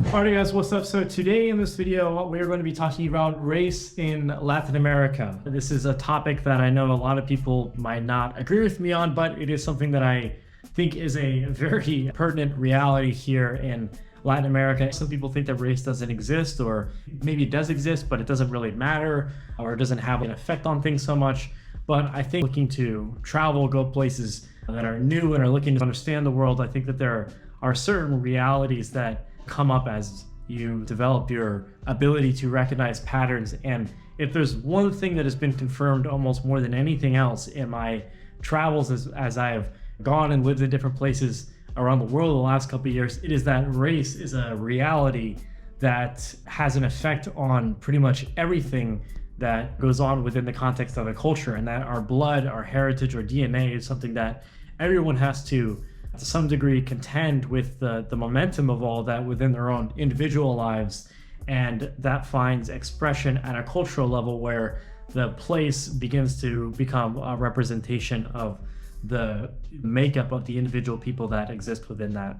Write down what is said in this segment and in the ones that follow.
Alright guys, what's up? So today in this video, we're going to be talking about race in Latin America. This is a topic that I know a lot of people might not agree with me on, but it is something that I think is a very pertinent reality here in Latin America. Some people think that race doesn't exist, or maybe it does exist, but it doesn't really matter, or it doesn't have an effect on things so much. But I think looking to travel, go places that are new and are looking to understand the world, I think that there are certain realities that come up as you develop your ability to recognize patterns. And if there's one thing that has been confirmed almost more than anything else in my travels as I have gone and lived in different places around the world the last couple of years, it is that race is a reality that has an effect on pretty much everything that goes on within the context of a culture, and that our blood, our heritage, our DNA is something that everyone has to some degree contend with the momentum of all that within their own individual lives, and that finds expression at a cultural level where the place begins to become a representation of the makeup of the individual people that exist within that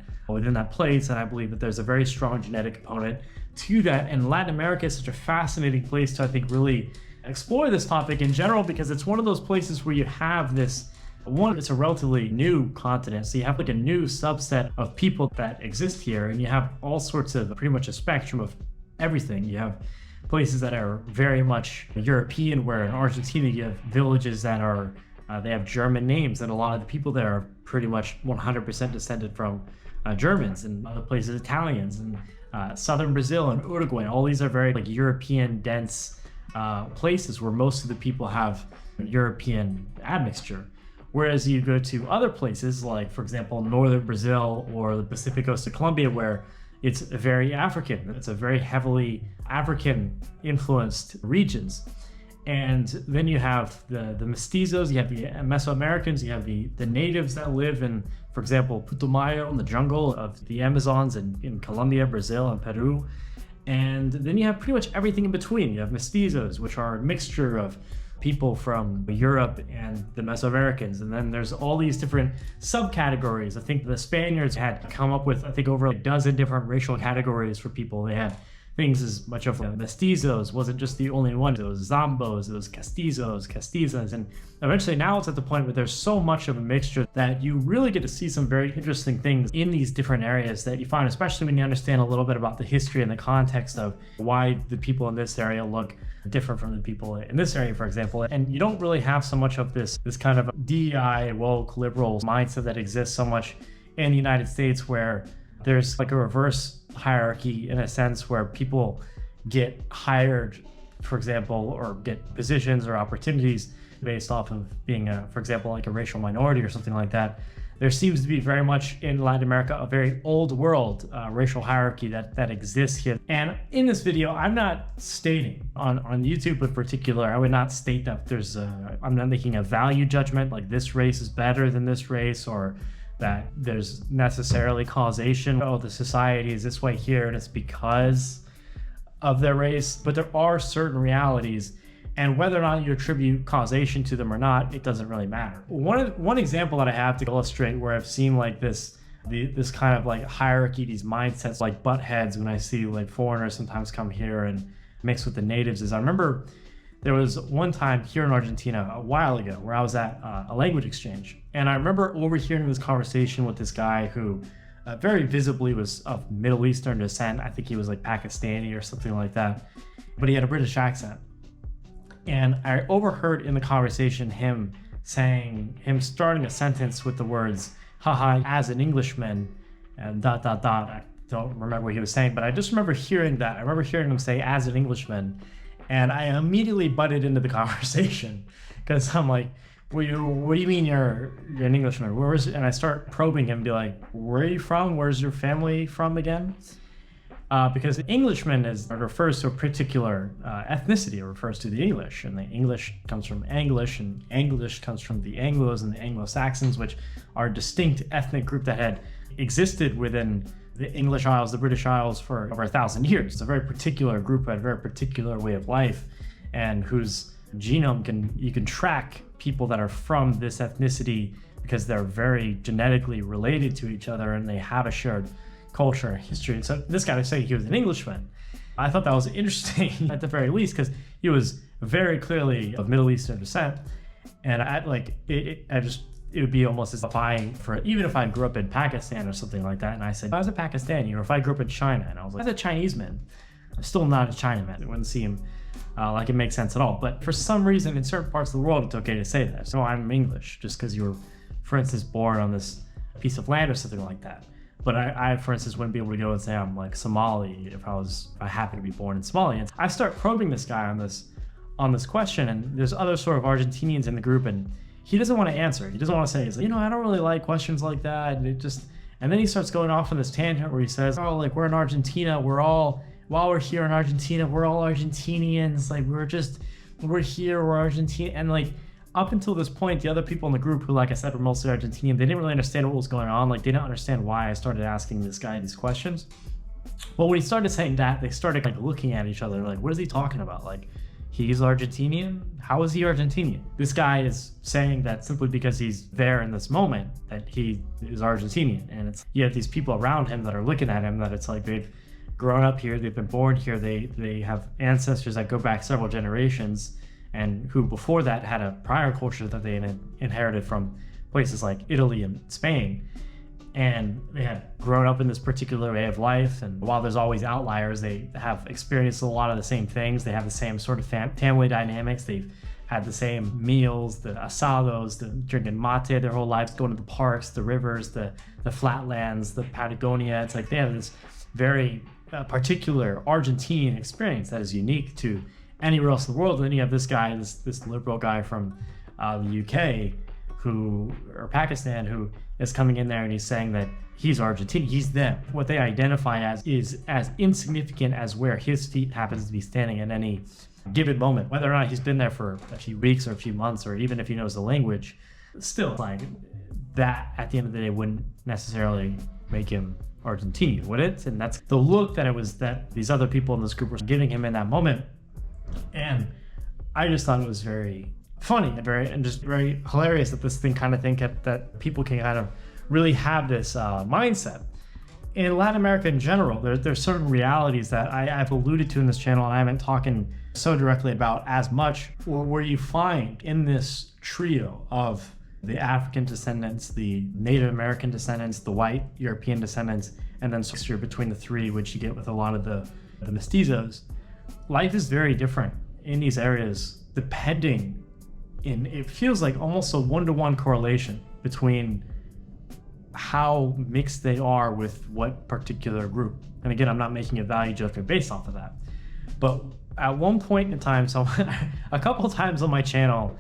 place. And I believe that there's a very strong genetic component to that, and Latin America is such a fascinating place to, I think, really explore this topic in general, because it's one of those places where you have this it's a relatively new continent, so you have like a new subset of people that exist here, and you have all sorts of pretty much a spectrum of everything. You have places that are very much European, where in Argentina you have villages that are they have German names, and a lot of the people there are pretty much 100% descended from Germans, and other places Italians, and southern Brazil and Uruguay. All these are very like European dense places where most of the people have European admixture. Whereas you go to other places, like, for example, northern Brazil or the Pacific coast of Colombia, where it's very African. It's a very heavily African-influenced regions. And then you have the mestizos, you have the Mesoamericans, you have the natives that live in, for example, Putumayo, in the jungle of the Amazons in Colombia, Brazil, and Peru. And then you have pretty much everything in between. You have mestizos, which are a mixture of people from Europe and the Mesoamericans. And then there's all these different subcategories. I think the Spaniards had come up with, I think, over a dozen different racial categories for people. They had things as much of mestizos wasn't just the only one. It was zombos, it was castizos, castizas. And eventually now it's at the point where there's so much of a mixture that you really get to see some very interesting things in these different areas that you find, especially when you understand a little bit about the history and the context of why the people in this area look different from the people in this area, for example. And you don't really have so much of this kind of DEI, woke, liberal mindset that exists so much in the United States, where there's like a reverse hierarchy in a sense, where people get hired, for example, or get positions or opportunities based off of being for example, like a racial minority or something like that. There seems to be very much in Latin America a very old world racial hierarchy that exists here. And in this video, I'm not stating on YouTube in particular, I would not state that I'm not making a value judgment like this race is better than this race, or that there's necessarily causation. Oh, the society is this way here and it's because of their race. But there are certain realities, and whether or not you attribute causation to them or not, it doesn't really matter. One example that I have to illustrate where I've seen like this kind of like hierarchy, these mindsets like butt heads when I see like foreigners sometimes come here and mix with the natives, is I remember there was one time here in Argentina a while ago where I was at a language exchange, and I remember overhearing this conversation with this guy who very visibly was of Middle Eastern descent. I think he was like Pakistani or something like that, but he had a British accent. And I overheard in the conversation him starting a sentence with the words, haha, as an Englishman, and ... I don't remember what he was saying, but I just remember hearing that. I remember hearing him say, as an Englishman. And I immediately butted into the conversation, because I'm like, what do you mean you're an Englishman? And I start probing him, be like, where are you from? Where's your family from again? Because Englishman refers to a particular ethnicity. It refers to the English, and the English comes from English, and English comes from the Anglos and the Anglo-Saxons, which are a distinct ethnic group that had existed within the English Isles, the British Isles, for over 1,000 years. It's a very particular group who had a very particular way of life, and whose genome you can track people that are from this ethnicity because they're very genetically related to each other and they have a shared culture and history. And so this guy was saying he was an Englishman. I thought that was interesting at the very least, because he was very clearly of Middle Eastern descent. And it would be almost as applying for, even if I grew up in Pakistan or something like that, and I said, I was a Pakistani, or if I grew up in China, and I was like, as a Chinese man, I'm still not a Chinaman. It wouldn't seem like it makes sense at all. But for some reason, in certain parts of the world, it's okay to say that. So I'm English, just because you were, for instance, born on this piece of land or something like that. But I, for instance, wouldn't be able to go and say I'm like Somali if I happen to be born in Somalia. And I start probing this guy on this question, and there's other sort of Argentinians in the group, and he doesn't want to answer. He doesn't want to say, he's like, I don't really like questions like that. And then he starts going off on this tangent where he says, oh, like, we're in Argentina, while we're here in Argentina, we're all Argentinians. Like, we're here, we're Argentina. And like, up until this point, the other people in the group who, like I said, were mostly Argentinian, they didn't really understand what was going on. Like, they didn't understand why I started asking this guy these questions. Well, when he started saying that, they started like looking at each other like, what is he talking about? Like, he's Argentinian? How is he Argentinian? This guy is saying that simply because he's there in this moment that he is Argentinian. And you have these people around him that are looking at him that it's like they've grown up here, they've been born here, they have ancestors that go back several generations, and who before that had a prior culture that they inherited from places like Italy and Spain. And they had grown up in this particular way of life. And while there's always outliers, they have experienced a lot of the same things. They have the same sort of family dynamics. They've had the same meals, the asados, the drinking mate their whole lives, going to the parks, the rivers, the flatlands, the Patagonia. It's like they have this very particular Argentine experience that is unique to anywhere else in the world. And then you have this guy, this liberal guy from the UK or Pakistan, who is coming in there and he's saying that he's Argentine, he's them. What they identify as is as insignificant as where his feet happens to be standing at any given moment. Whether or not he's been there for a few weeks or a few months, or even if he knows the language, still, like, that at the end of the day wouldn't necessarily make him Argentinian, would it? And that's the look that these other people in this group were giving him in that moment. And I just thought it was very funny and just very hilarious that this thing that people can kind of really have this mindset. In Latin America in general, there's certain realities that I've alluded to in this channel and I haven't talking so directly about as much, where you find in this trio of the African descendants, the Native American descendants, the white European descendants, and then mixture between the three, which you get with a lot of the mestizos. Life is very different in these areas, depending it feels like almost a one-to-one correlation between how mixed they are with what particular group. And again, I'm not making a value judgment based off of that. But at one point in time, so a couple of times on my channel,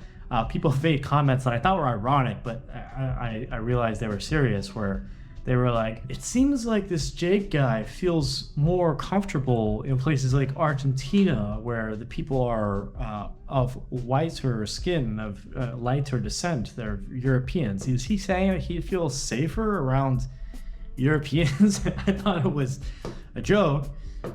people made comments that I thought were ironic, but I realized they were serious, where they were like, it seems like this Jake guy feels more comfortable in places like Argentina, where the people are of whiter skin, of lighter descent, they're Europeans. Is he saying that he feels safer around Europeans? I thought it was a joke,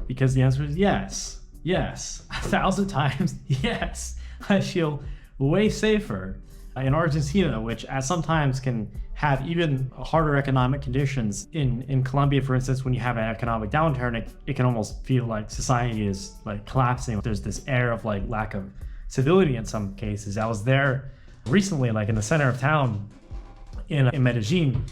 because the answer is yes, 1,000 times yes. I feel way safer in Argentina, which sometimes can have even harder economic conditions. In Colombia, for instance, when you have an economic downturn, it can almost feel like society is like collapsing. There's this air of like lack of civility in some cases. I was there recently, like in the center of town in Medellin,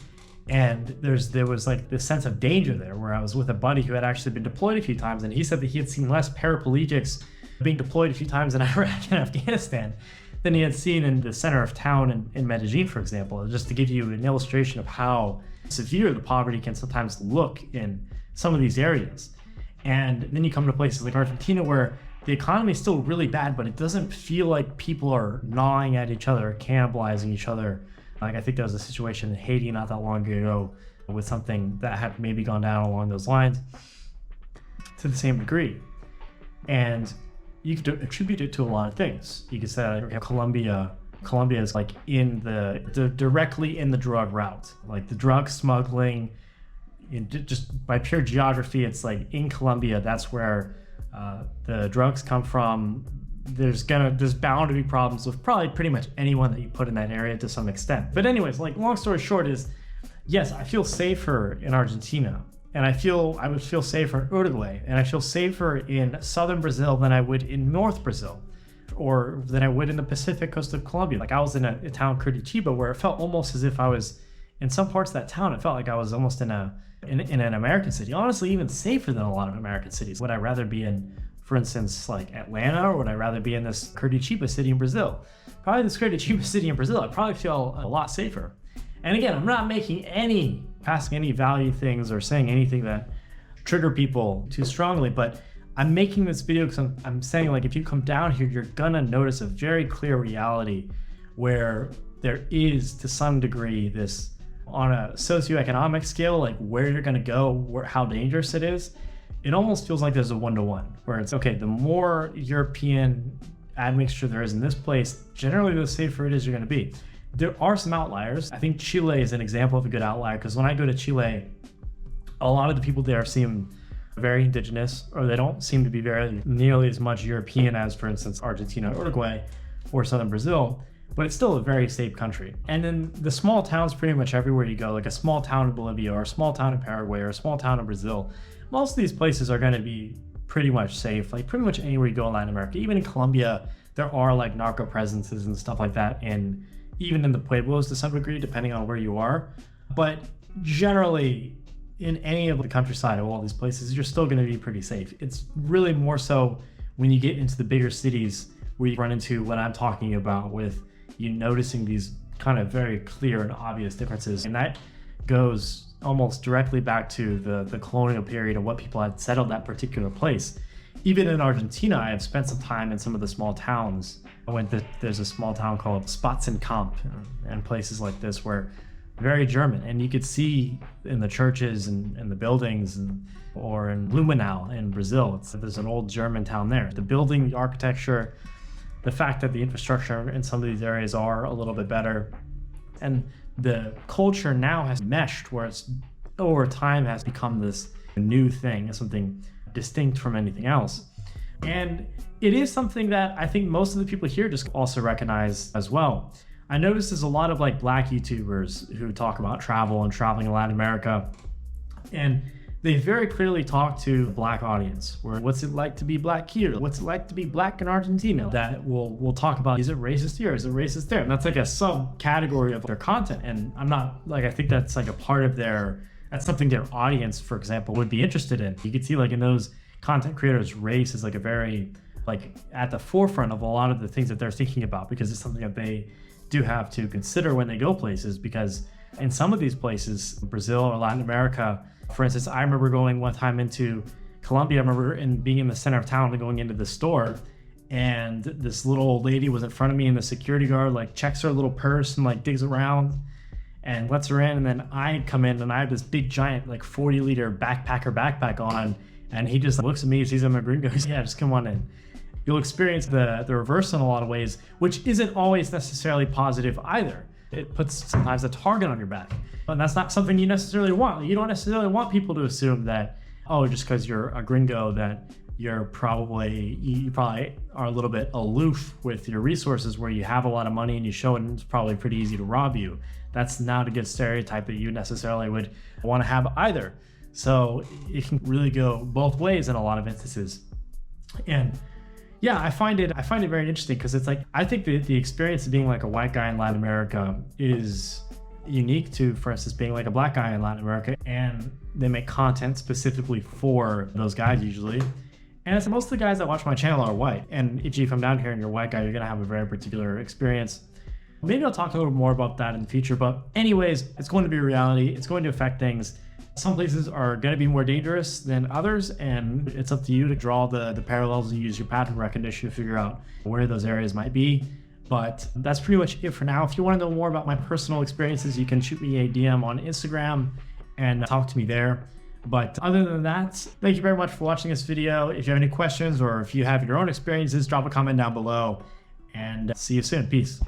and there was like this sense of danger there, where I was with a buddy who had actually been deployed a few times, and he said that he had seen less paraplegics being deployed a few times in Iraq and Afghanistan than he had seen in the center of town in Medellin, for example, just to give you an illustration of how severe the poverty can sometimes look in some of these areas. And then you come to places like Argentina, where the economy is still really bad, but it doesn't feel like people are gnawing at each other, cannibalizing each other. Like, I think there was a situation in Haiti not that long ago with something that had maybe gone down along those lines to the same degree. And you could attribute it to a lot of things. You could say Colombia is like in the directly in the drug route, like the drug smuggling. Just by pure geography, it's like in Colombia, that's where the drugs come from. There's bound to be problems with probably pretty much anyone that you put in that area to some extent. But anyways, like, long story short is, yes, I feel safer in Argentina And I would feel safer in Uruguay, and I feel safer in southern Brazil than I would in North Brazil, or than I would in the Pacific coast of Colombia. Like I was in a town Curitiba where it felt almost as if I was in some parts of that town. It felt like I was almost in an American city. Honestly, even safer than a lot of American cities. Would I rather be in, for instance, like Atlanta, or would I rather be in this Curitiba city in Brazil? Probably this Curitiba city in Brazil. I'd probably feel a lot safer. And again, I'm not passing any value things or saying anything that trigger people too strongly, but I'm making this video because I'm saying, like, if you come down here, you're gonna notice a very clear reality where there is, to some degree, this, on a socioeconomic scale, like where you're gonna go, how dangerous it is. It almost feels like there's a one-to-one, where it's, okay, the more European admixture there is in this place, generally the safer it is you're gonna be. There are some outliers. I think Chile is an example of a good outlier, because when I go to Chile, a lot of the people there seem very indigenous, or they don't seem to be nearly as much European as, for instance, Argentina, Uruguay, or southern Brazil, but it's still a very safe country. And then the small towns pretty much everywhere you go, like a small town in Bolivia, or a small town in Paraguay, or a small town in Brazil, most of these places are going to be pretty much safe. Like pretty much anywhere you go in Latin America, even in Colombia, there are like narco presences and stuff like that, and even in the pueblos to some degree, depending on where you are. But generally, in any of the countryside of all these places, you're still going to be pretty safe. It's really more so when you get into the bigger cities where you run into what I'm talking about, with you noticing these kind of very clear and obvious differences. And that goes almost directly back to the colonial period and what people had settled that particular place. Even in Argentina, I have spent some time in some of the small towns. There's a small town called Spatzenkamp and places like this where very German, and you could see in the churches and the buildings, or in Blumenau in Brazil, there's an old German town there. The building, the architecture, the fact that the infrastructure in some of these areas are a little bit better, and the culture now has meshed where it's over time has become this new thing, something distinct from anything else. And it is something that I think most of the people here just also recognize as well. I noticed there's a lot of like Black YouTubers who talk about travel and traveling in Latin America, and they very clearly talk to the Black audience, where what's it like to be Black here? What's it like to be Black in Argentina? That we'll talk about, is it racist here? Is it racist there? And that's like a subcategory of their content. And I'm not like, I think that's like a part of that's something their audience, for example, would be interested in. You could see like in those content creators, race is like a very, like at the forefront of a lot of the things that they're thinking about, because it's something that they do have to consider when they go places. Because in some of these places, Brazil or Latin America, for instance, I remember going one time into Colombia. I remember being in the center of town and going into the store, and this little old lady was in front of me, and the security guard like checks her little purse and like digs around and lets her in. And then I come in and I have this big giant like 40-liter backpack on, and he just looks at me, sees I'm a gringo, goes, yeah, just come on in. You'll experience the reverse in a lot of ways, which isn't always necessarily positive either. It puts sometimes a target on your back, and that's not something you necessarily want. You don't necessarily want people to assume that, oh, just because you're a gringo, that you probably are a little bit aloof with your resources, where you have a lot of money and you show it, and it's probably pretty easy to rob you. That's not a good stereotype that you necessarily would want to have either. So it can really go both ways in a lot of instances. And yeah, I find it very interesting, because it's like, I think the experience of being like a white guy in Latin America is unique to, for instance, being like a Black guy in Latin America, and they make content specifically for those guys usually. And it's most of the guys that watch my channel are white, and if you come down here and you're a white guy, you're gonna have a very particular experience. Maybe I'll talk a little more about that in the future, but anyways, it's going to be a reality. It's going to affect things. Some places are going to be more dangerous than others, and it's up to you to draw the parallels and use your pattern recognition to figure out where those areas might be. But that's pretty much it for now. If you want to know more about my personal experiences, you can shoot me a DM on Instagram and talk to me there. But other than that, thank you very much for watching this video. If you have any questions, or if you have your own experiences, drop a comment down below, and see you soon. Peace.